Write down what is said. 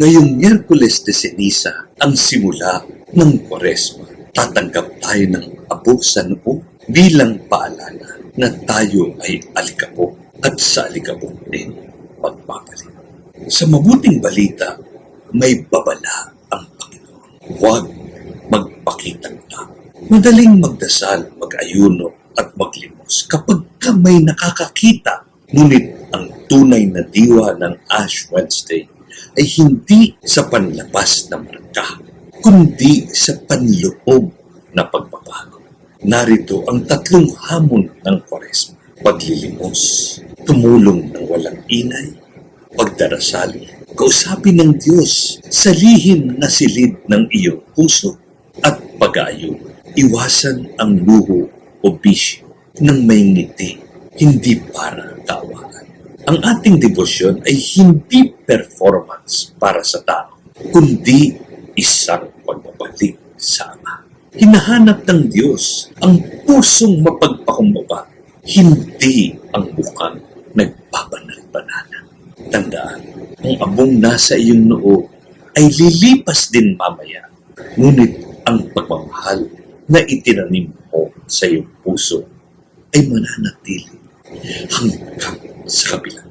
Ngayong Miyerkules de Ceniza ang simula ng Kwaresma. Tatanggap tayo ng abo sa noo bilang paalala na tayo ay alikabok at sa alikabok din magpapalit. Sa mabuting balita, may babala ang Panginoon. Huwag magpakitang tao. Madaling magdasal, mag-ayuno at maglimos kapag ka may nakakakita. Ngunit ang tunay na diwa ng Ash Wednesday ay hindi sa panlabas na marka, kundi sa panloob na pagbabago. Narito ang tatlong hamon ng Kwaresma: paglilimos, tumulong ng walang inay, pagdarasal, kausapin ng Diyos sa lihim na silid ng iyong puso, at pag-aayuno. Iwasan ang luho o bisyo ng may ngiti, hindi para kaawaan. Ang ating debosyon ay hindi performance para sa tao, kundi isang pagbabalik sa Ama. Hinahanap ng Diyos ang pusong mapagpakumbaba, hindi ang mukhang nagbabanal-banana. Tandaan, ang abong nasa iyong noo ay lilipas din mamaya, ngunit ang pagmamahal na itinanim mo sa iyong puso ay mananatili hanggang sa kabila.